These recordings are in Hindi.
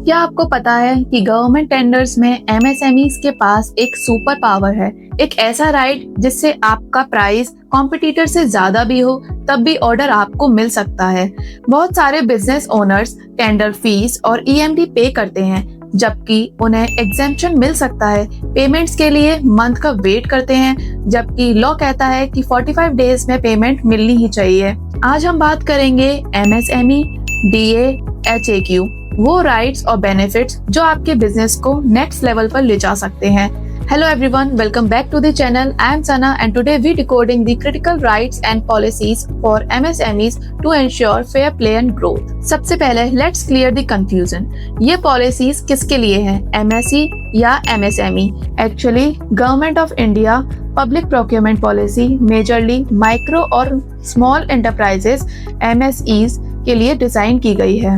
क्या आपको पता है कि गवर्नमेंट टेंडर्स में एमएसएमईज के पास एक सुपर पावर है, एक ऐसा राइट जिससे आपका प्राइस कॉम्पिटिटर से ज्यादा भी हो तब भी ऑर्डर आपको मिल सकता है। बहुत सारे बिजनेस ओनर्स टेंडर फीस और ईएमडी पे करते हैं, जबकि उन्हें एग्जेम्पशन मिल सकता है। पेमेंट्स के लिए मंथ का वेट करते हैं, जबकि लॉ कहता है कि 45 डेज में पेमेंट मिलनी ही चाहिए। आज हम बात करेंगे एमएसएमई, डीए, एचएक्यू, वो राइट्स और बेनिफिट्स जो आपके बिजनेस को नेक्स्ट लेवल पर ले जा सकते हैं। Hello everyone, welcome back to the channel. I am Sana and today we decoding the critical rights and policies for MSMEs to ensure fair play and growth. सबसे पहले let's clear the confusion. ये policies किसके लिए हैं? MSE या MSME? Actually, Government of India Public Procurement Policy majorly micro और small enterprises MSEs के लिए डिजाइन की गई है।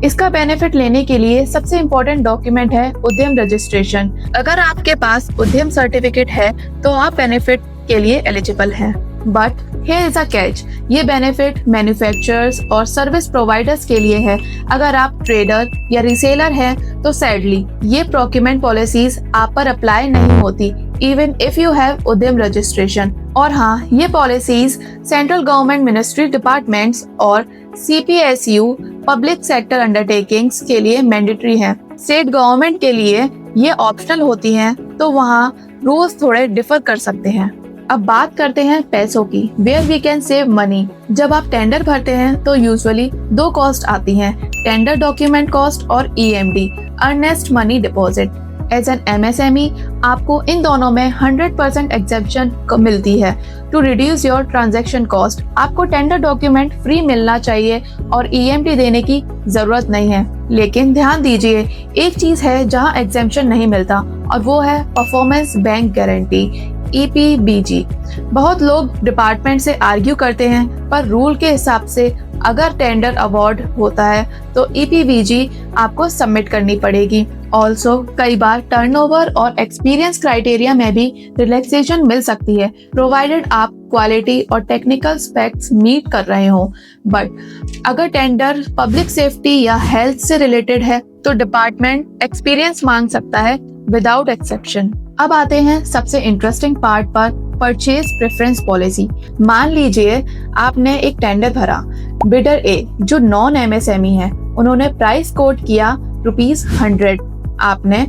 इसका बेनिफिट लेने के लिए सबसे इम्पोर्टेंट डॉक्यूमेंट है उद्यम रजिस्ट्रेशन। अगर आपके पास उद्यम सर्टिफिकेट है तो आप बेनिफिट के लिए एलिजिबल हैं। But here is a catch, ये बेनिफिट मैन्युफैक्चरर्स और सर्विस प्रोवाइडर्स के लिए है। अगर आप ट्रेडर या रिसेलर हैं तो सैडली ये प्रोक्यूरमेंट पॉलिसीज आप पर अप्लाई नहीं होती, इवन इफ यू हैव उद्यम रजिस्ट्रेशन। और हाँ, ये policies central government ministry departments और सीपीएसयू पब्लिक सेक्टर अंडरटेकिंग्स के लिए मैंडेटरी हैं। स्टेट गवर्नमेंट के लिए ये ऑप्शनल होती हैं, तो वहाँ रूल्स थोड़े डिफर कर सकते हैं। अब बात करते हैं पैसों की, where we can save money. जब आप टेंडर भरते हैं तो यूजुअली दो कॉस्ट आती हैं, टेंडर डॉक्यूमेंट कॉस्ट और EMD, earnest money deposit. As an MSME आपको इन दोनों में 100% एग्जेम्पशन मिलती है। To reduce your transaction cost आपको टेंडर डॉक्यूमेंट फ्री मिलना चाहिए और ईएमडी देने की जरूरत नहीं है। लेकिन ध्यान दीजिए, एक चीज है जहां एग्जेम्पशन नहीं मिलता और वो है परफॉर्मेंस बैंक गारंटी, EPBG। बहुत लोग डिपार्टमेंट से आर्ग्यू करते हैं, पर रूल के हिसाब से अगर टेंडर अवार्ड होता है तो EPBG आपको सबमिट करनी पड़ेगी। ऑल्सो कई बार टर्नओवर और एक्सपीरियंस क्राइटेरिया में भी रिलैक्सेशन मिल सकती है, प्रोवाइडेड आप क्वालिटी और टेक्निकल स्पेक्स मीट कर रहे हो। बट अगर टेंडर पब्लिक सेफ्टी या हेल्थ से रिलेटेड है तो डिपार्टमेंट एक्सपीरियंस मांग सकता है विदाउट एक्सेप्शन। अब आते हैं सबसे इंटरेस्टिंग पार्ट पर, परचेज प्रेफरेंस पॉलिसी। मान लीजिए आपने एक टेंडर भरा, बिडर ए जो नॉन एमएसएमई है उन्होंने प्राइस कोट किया ₹100। आपने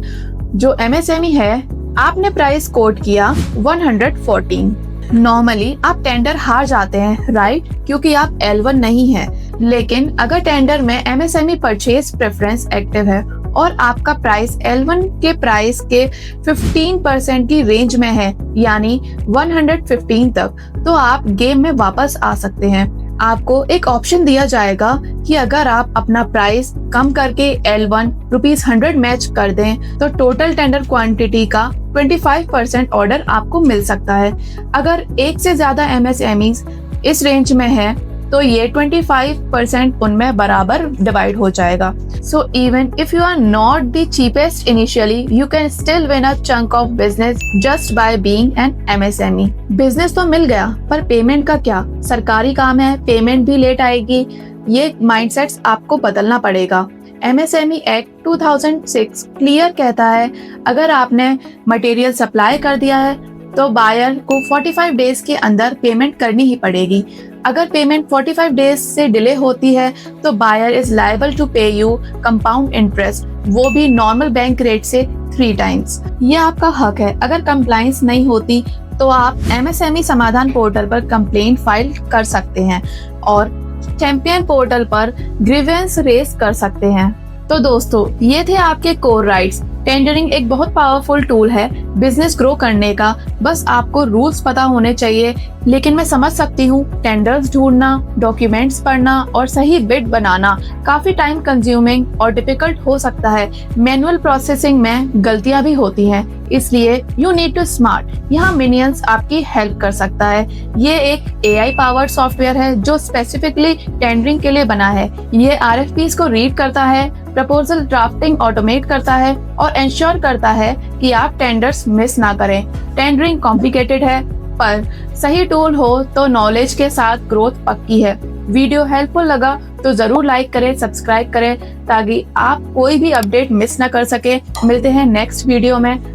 जो एमएसएमई है आपने प्राइस कोट किया 114। नॉर्मली आप टेंडर हार जाते हैं, राइट, क्योंकि आप L1 नहीं है। लेकिन अगर टेंडर में एमएसएमई परचेज प्रेफरेंस एक्टिव है और आपका प्राइस L1 के प्राइस के 15% की रेंज में है, यानी 115 तक, तो आप गेम में वापस आ सकते हैं। आपको एक ऑप्शन दिया जाएगा कि अगर आप अपना प्राइस कम करके L1 ₹100 मैच कर दें तो टोटल टेंडर क्वांटिटी का 25% ऑर्डर आपको मिल सकता है। अगर एक से ज्यादा एमएसएमईज इस रेंज में है तो ये 25% उनमें बराबर डिवाइड हो जाएगा। So even if you are not the cheapest initially, you can still win a chunk of business just by being an MSME. Business तो मिल गया, पर पेमेंट का क्या? सरकारी काम है, पेमेंट भी लेट आएगी। ये माइंडसेट्स आपको बदलना पड़ेगा। एमएसएमई एक्ट 2006 क्लियर कहता है, अगर आपने मटेरियल सप्लाई कर दिया है तो बायर को 45 डेज के अंदर पेमेंट करनी ही पड़ेगी। अगर पेमेंट 45 डेज से डिले होती है तो बायर इज लायबल टू पे यू कंपाउंड इंटरेस्ट, वो भी नॉर्मल बैंक रेट से 3 टाइम्स। ये आपका हक है। अगर कंप्लायंस नहीं होती तो आप एमएसएमई समाधान पोर्टल पर कंप्लेंट फाइल कर सकते हैं और चैंपियन पोर्टल पर ग्रीवेंस रेज कर सकते हैं। तो दोस्तों, ये थे आपके कोर राइट्स। टेंडरिंग एक बहुत पावरफुल टूल है बिजनेस ग्रो करने का, बस आपको रूल्स पता होने चाहिए। लेकिन मैं समझ सकती हूँ टेंडर्स ढूंढना, डॉक्यूमेंट्स पढ़ना और सही बिड बनाना काफी टाइम कंज्यूमिंग और डिफिकल्ट हो सकता है। मैनुअल प्रोसेसिंग में गलतियां भी होती हैं, इसलिए यू नीड टू स्मार्ट। यहाँ मिनियंस आपकी हेल्प कर सकता है। ये एक AI पावर्ड सॉफ्टवेयर है जो स्पेसिफिकली टेंडरिंग के लिए बना है। ये RFPs को रीड करता है, प्रपोजल ड्राफ्टिंग ऑटोमेट करता है और इंश्योर करता है कि आप टेंडर्स मिस ना करें। टेंडरिंग कॉम्प्लिकेटेड है, पर सही टूल हो तो नॉलेज के साथ ग्रोथ पक्की है। वीडियो हेल्पफुल लगा तो जरूर लाइक करें, सब्सक्राइब करें ताकि आप कोई भी अपडेट मिस ना कर सके। मिलते हैं नेक्स्ट वीडियो में।